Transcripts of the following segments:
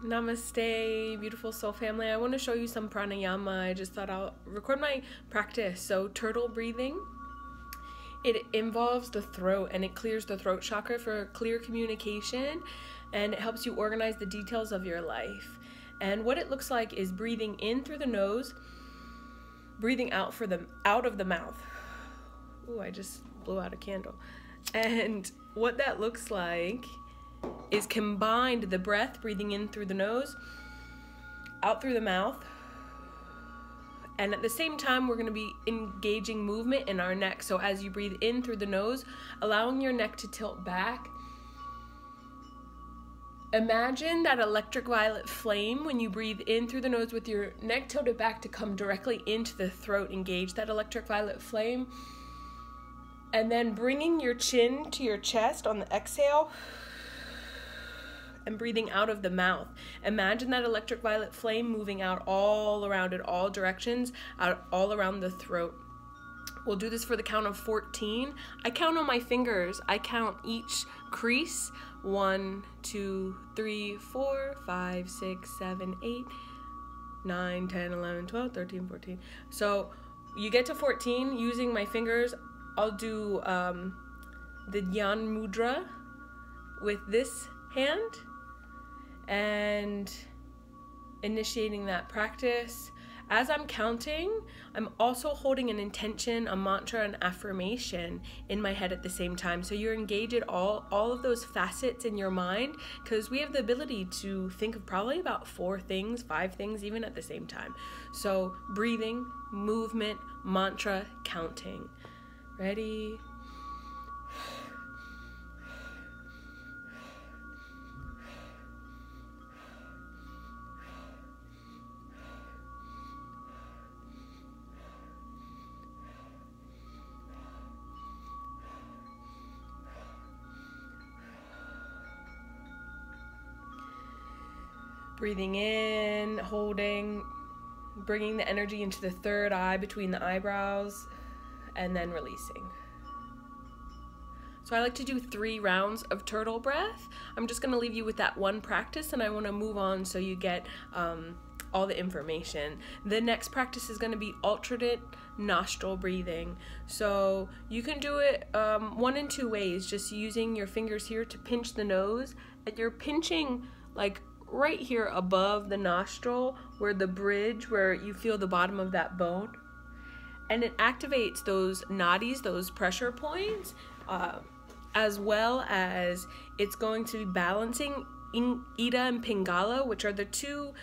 Namaste, beautiful soul family. I want to show you some pranayama. I just thought I'll record my practice. So turtle breathing, it involves the throat and it clears the throat chakra for clear communication, and it helps you organize the details of your life. And what it looks like is breathing in through the nose, breathing out of the mouth. Ooh, I just blew out a candle. And what that looks like is combined the breath, breathing in through the nose, out through the mouth, and at the same time we're going to be engaging movement in our neck. So as you breathe in through the nose, allowing your neck to tilt back. Imagine that electric violet flame when you breathe in through the nose with your neck tilted back to come directly into the throat. Engage that electric violet flame, and then bringing your chin to your chest on the exhale and breathing out of the mouth. Imagine that electric violet flame moving out all around in all directions, out all around the throat. We'll do this for the count of 14. I count on my fingers. I count each crease. 1, 2, 3, 4, 5, 6, 7, 8, 9, 10, 11, 12, 13, 14. So you get to 14 using my fingers. I'll do the Dhyan Mudra with this hand and initiating that practice. As I'm counting, I'm also holding an intention, a mantra, an affirmation in my head at the same time. So you're engaged at all of those facets in your mind, because we have the ability to think of probably about 4 things, 5 things even at the same time. So breathing, movement, mantra, counting. Ready? Breathing in, holding, bringing the energy into the third eye between the eyebrows, and then releasing. So I like to do 3 rounds of turtle breath. I'm just going to leave you with that one practice, and I want to move on so you get all the information. The next practice is going to be alternate nostril breathing. So you can do it one in 2 ways, just using your fingers here to pinch the nose, and you're pinching like right here above the nostril, where the bridge, where you feel the bottom of that bone, and it activates those nadis, those pressure points, as well as it's going to be balancing Ida and Pingala, which are the 2,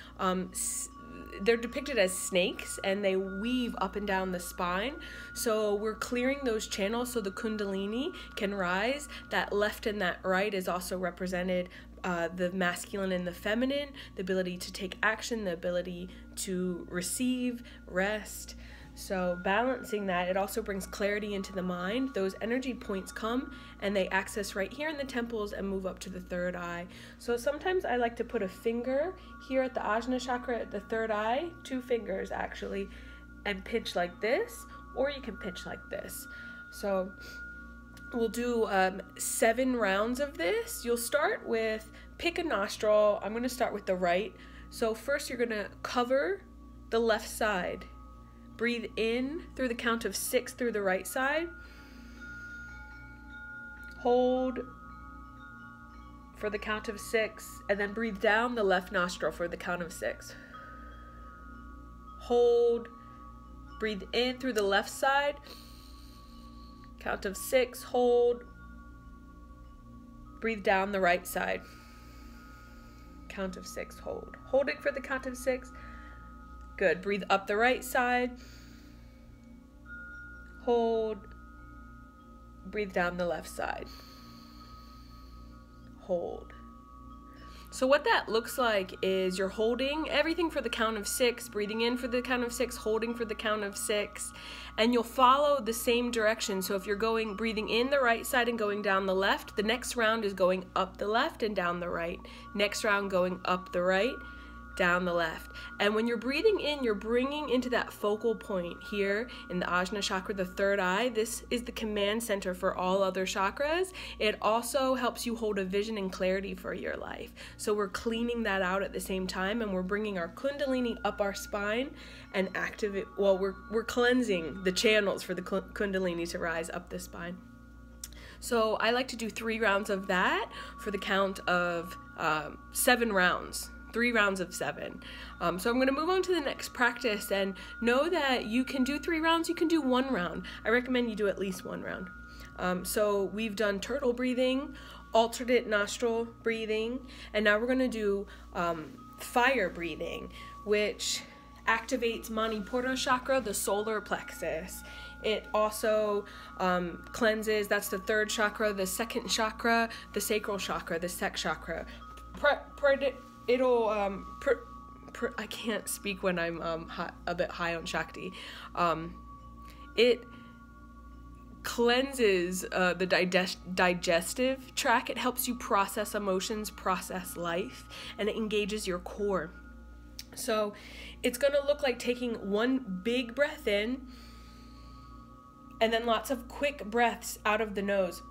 they're depicted as snakes, and they weave up and down the spine. So we're clearing those channels so the Kundalini can rise. That left and that right is also represented, the masculine and the feminine, the ability to take action, the ability to receive, rest. So balancing that, it also brings clarity into the mind. Those energy points come and they access right here in the temples and move up to the third eye. So sometimes I like to put a finger here at the Ajna chakra at the third eye, 2 fingers actually, and pinch like this, or you can pinch like this. So we'll do 7 rounds of this. You'll start with, pick a nostril. I'm going to start with the right. So first you're going to cover the left side. Breathe in through the count of 6 through the right side. Hold for the count of 6, and then breathe down the left nostril for the count of 6. Hold. Breathe in through the left side. Count of 6. Hold. Breathe down the right side. Count of 6. Hold. Holding for the count of 6. Good. Breathe up the right side. Hold. Breathe down the left side. Hold. So what that looks like is you're holding everything for the count of 6, breathing in for the count of 6, holding for the count of 6, and you'll follow the same direction. So if you're breathing in the right side and going down the left, the next round is going up the left and down the right. Next round going up the right, down the left. And when you're breathing in, you're bringing into that focal point here in the Ajna chakra, the third eye. This is the command center for all other chakras. It also helps you hold a vision and clarity for your life. So we're cleaning that out at the same time, and we're bringing our Kundalini up our spine and activate, well, we're cleansing the channels for the Kundalini to rise up the spine. So I like to do 3 rounds of that for the count of 7 rounds. 3 rounds of 7. So I'm going to move on to the next practice, and know that you can do 3 rounds, you can do 1 round. I recommend you do at least 1 round. So we've done turtle breathing, alternate nostril breathing, and now we're going to do fire breathing, which activates Manipura chakra, the solar plexus. It also cleanses, that's the 3rd chakra, the 2nd chakra, the sacral chakra, the sex chakra. I can't speak when I'm a bit high on Shakti. It cleanses the digestive tract. It helps you process emotions, process life, and it engages your core. So it's going to look like taking 1 big breath in, and then lots of quick breaths out of the nose.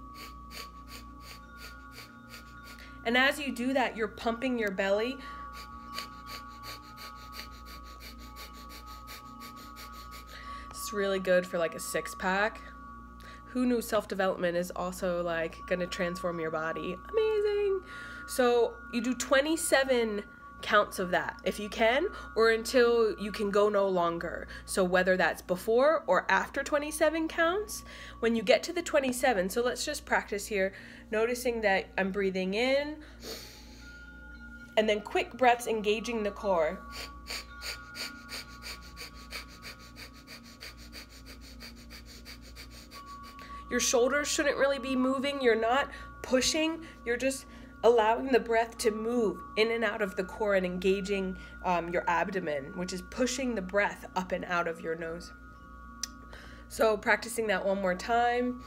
And as you do that, you're pumping your belly. It's really good for like a 6-pack. Who knew self-development is also like gonna transform your body? Amazing. So you do 27 counts of that if you can, or until you can go no longer. So whether that's before or after 27 counts, when you get to the 27, so let's just practice here, noticing that I'm breathing in, and then quick breaths engaging the core. Your shoulders shouldn't really be moving. You're not pushing, you're just allowing the breath to move in and out of the core and engaging your abdomen, which is pushing the breath up and out of your nose. So practicing that one more time.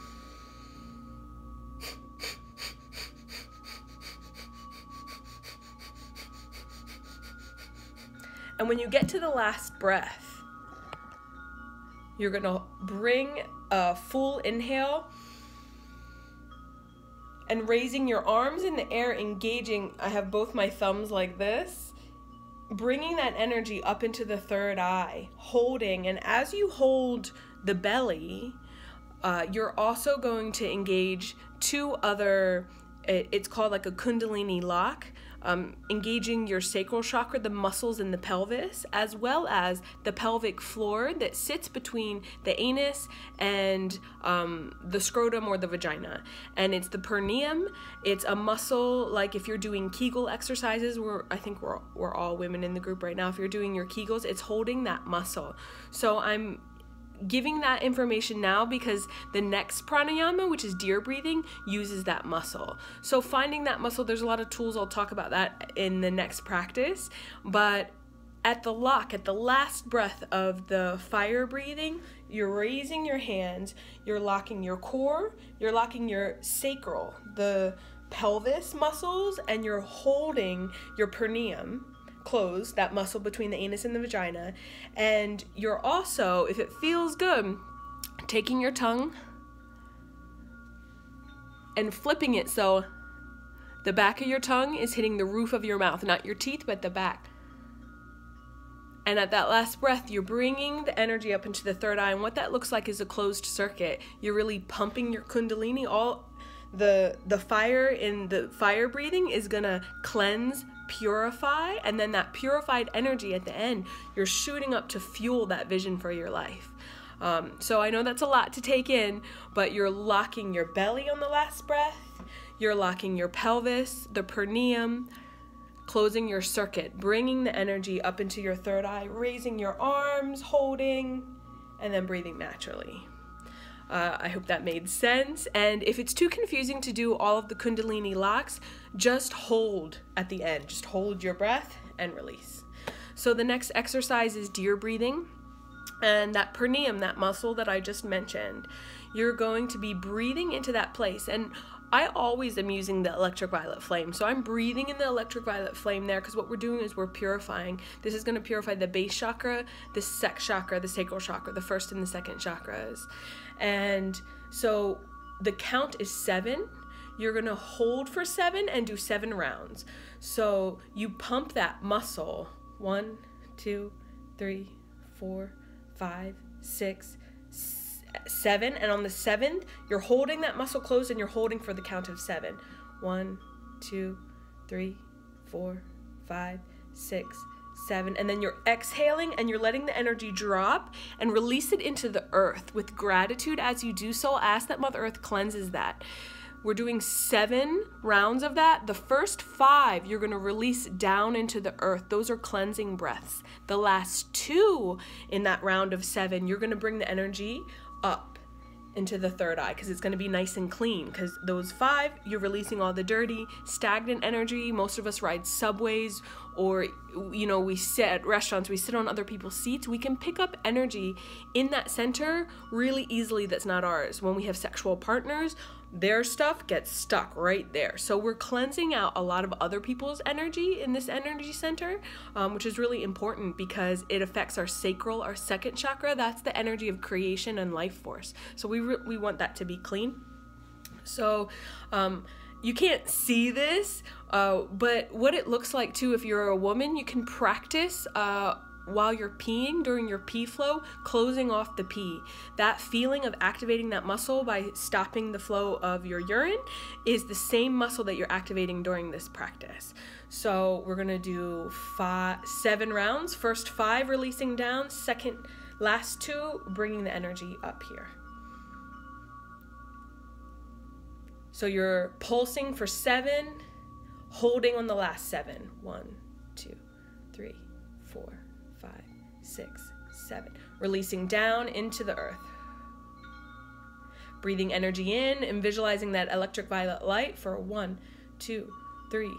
And when you get to the last breath, you're going to bring a full inhale and raising your arms in the air, engaging. I have both my thumbs like this, bringing that energy up into the 3rd eye, holding. And as you hold the belly, you're also going to engage 2 other, it's called like a Kundalini lock, engaging your sacral chakra, the muscles in the pelvis, as well as the pelvic floor that sits between the anus and the scrotum or the vagina. And it's the perineum. It's a muscle, like if you're doing Kegel exercises, I think we're all women in the group right now. If you're doing your Kegels, it's holding that muscle. So I'm giving that information now because the next pranayama, which is deer breathing, uses that muscle. So finding that muscle, there's a lot of tools. I'll talk about that in the next practice. But at the lock, at the last breath of the fire breathing, you're raising your hands, you're locking your core, you're locking your sacral, the pelvis muscles, and you're holding your perineum closed, that muscle between the anus and the vagina. And you're also, if it feels good, taking your tongue and flipping it so the back of your tongue is hitting the roof of your mouth, not your teeth, but the back. And at that last breath, you're bringing the energy up into the 3rd eye, and what that looks like is a closed circuit. You're really pumping your Kundalini. All the fire in the fire breathing is gonna cleanse, purify, and then that purified energy at the end, you're shooting up to fuel that vision for your life. So I know that's a lot to take in, but you're locking your belly on the last breath, you're locking your pelvis, the perineum, closing your circuit, bringing the energy up into your 3rd eye, raising your arms, holding, and then breathing naturally. I hope that made sense. And if it's too confusing to do all of the Kundalini locks, just hold at the end. Just hold your breath and release. So the next exercise is deer breathing. And that perineum, that muscle that I just mentioned, you're going to be breathing into that place. And I always am using the electric violet flame. So I'm breathing in the electric violet flame there, because what we're doing is we're purifying. This is going to purify the base chakra, the sex chakra, the sacral chakra, the first and the second chakras. And so the count is 7. You're going to hold for 7 and do 7 rounds. So you pump that muscle. 1, 2, 3, 4, 5, 6, 7, and on the 7th you're holding that muscle closed and you're holding for the count of 7. 1, 2, 3, 4, 5, 6, 7, and then you're exhaling and you're letting the energy drop and release it into the earth with gratitude. As you do so, ask that Mother Earth cleanses that. We're doing 7 rounds of that. The first 5 you're going to release down into the earth. Those are cleansing breaths. The last 2 in that round of 7, you're going to bring the energy up into the third eye, because it's going to be nice and clean. Because those 5, you're releasing all the dirty, stagnant energy. Most of us ride subways, or we sit at restaurants, we sit on other people's seats. We can pick up energy in that center really easily that's not ours. When we have sexual partners, their stuff gets stuck right there. So we're cleansing out a lot of other people's energy in this energy center, which is really important because it affects our sacral, our second chakra. That's the energy of creation and life force. So we want that to be clean. So you can't see this, but what it looks like too, if you're a woman, you can practice while you're peeing, during your pee flow, closing off the pee. That feeling of activating that muscle by stopping the flow of your urine is the same muscle that you're activating during this practice. So we're gonna do 7 rounds. First 5 releasing down, last 2 bringing the energy up here. So you're pulsing for 7, holding on the last 7. 1, 2, 3, 4, 5, 6, 7. Releasing down into the earth. Breathing energy in and visualizing that electric violet light for 1, 2, 3,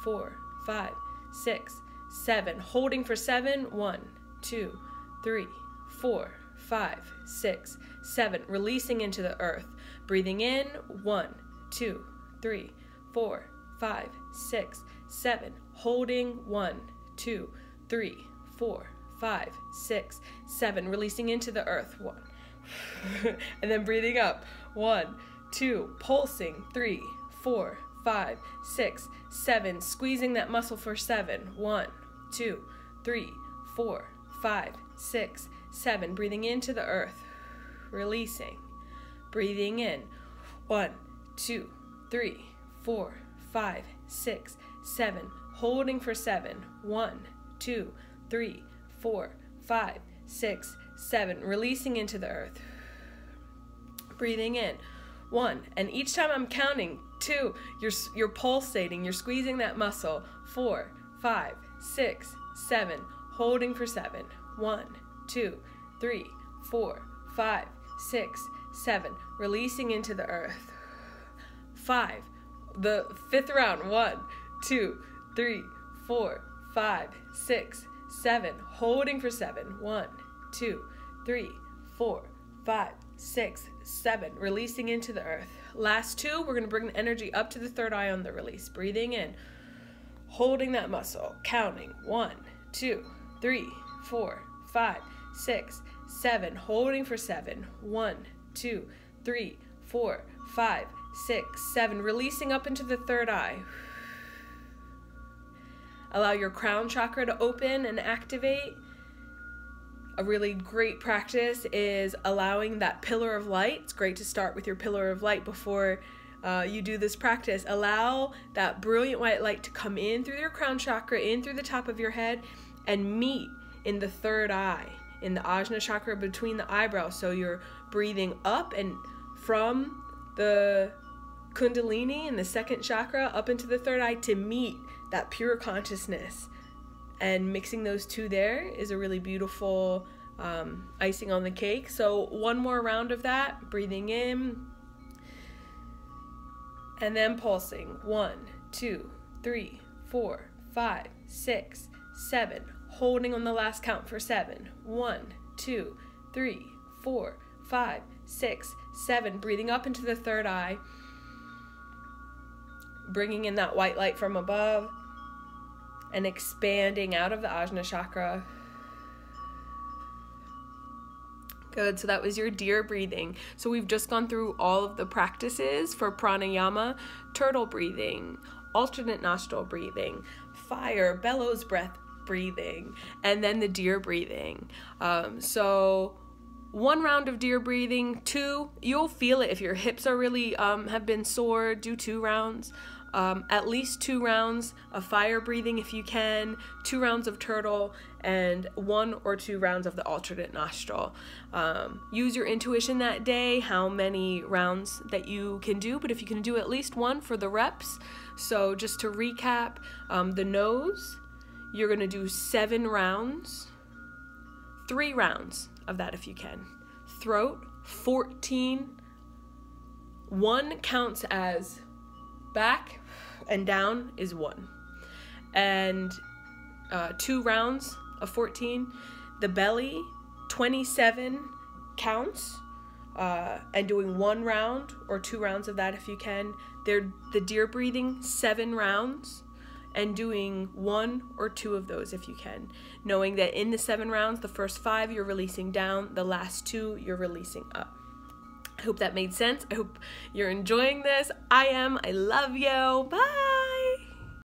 4, 5, 6, 7. Holding for 7. 1, 2, 3, 4, 5, 6, 7. Releasing into the earth. Breathing in. 1, 2, 3, 4, 5, 6, 7. Holding. 1, 2, 3, 4, 5, 6, 7. Releasing into the earth. 1. And then breathing up. 1, 2. Pulsing. 3, 4, 5, 6, 7. Squeezing that muscle for 7. 1, 2, 3, 4, 5, 6, 7. Breathing into the earth. Releasing. Breathing in. 1, 2, 3, 4, 5, 6, 7. Holding for 7. 1, 2, 3, 4, 5, 6, 7. Releasing into the earth. Breathing in. 1. And each time I'm counting, 2, you're pulsating, you're squeezing that muscle. 4, 5, 6, 7. Holding for 7. 1, 2, 3, 4, 5, 6, 7. Releasing into the earth. 5. The 5th round. 1, 2, 3, 4, 5, 6, 7. Holding for 7. 1, 2, 3, 4, 5, 6, 7. Releasing into the earth. Last 2, we're going to bring the energy up to the third eye on the release. Breathing in. Holding that muscle. Counting. 1, 2, 3, 4, 5, 6, 7. Holding for 7. 1, 2, 3, 4, 5, 6, 7. Releasing up into the third eye. Allow your crown chakra to open and activate. A really great practice is allowing that pillar of light. It's great to start with your pillar of light before you do this practice. Allow that brilliant white light to come in through your crown chakra, in through the top of your head, and meet in the third eye, in the Ajna chakra between the eyebrows. So you're breathing up and from the Kundalini in the second chakra up into the third eye to meet that pure consciousness. And mixing those two there is a really beautiful icing on the cake. So 1 more round of that, breathing in and then pulsing. 1, 2, 3, 4, 5, 6, 7. Holding on the last count for 7. 1, 2, 3, 4, 5, 6, 7. Breathing up into the third eye. bringing in that white light from above and expanding out of the Ajna chakra. Good, so that was your deer breathing. So we've just gone through all of the practices for pranayama: turtle breathing, alternate nostril breathing, fire, bellows breath breathing, and then the deer breathing. So 1 round of deer breathing, 2, you'll feel it if your hips are really have been sore, do 2 rounds. At least 2 rounds of fire breathing if you can, 2 rounds of turtle, and 1 or 2 rounds of the alternate nostril. Use your intuition that day, how many rounds that you can do, but if you can do at least 1 for the reps. So just to recap, the nose, you're going to do 7 rounds, 3 rounds of that if you can. Throat, 14. 1 counts as back, and down is 1. And 2 rounds of 14. The belly, 27 counts, and doing 1 round or 2 rounds of that if you can. The deer breathing, 7 rounds, and doing 1 or 2 of those if you can. Knowing that in the 7 rounds, the first 5 you're releasing down, the last 2 you're releasing up. I hope that made sense. I hope you're enjoying this. I am. I love you. Bye.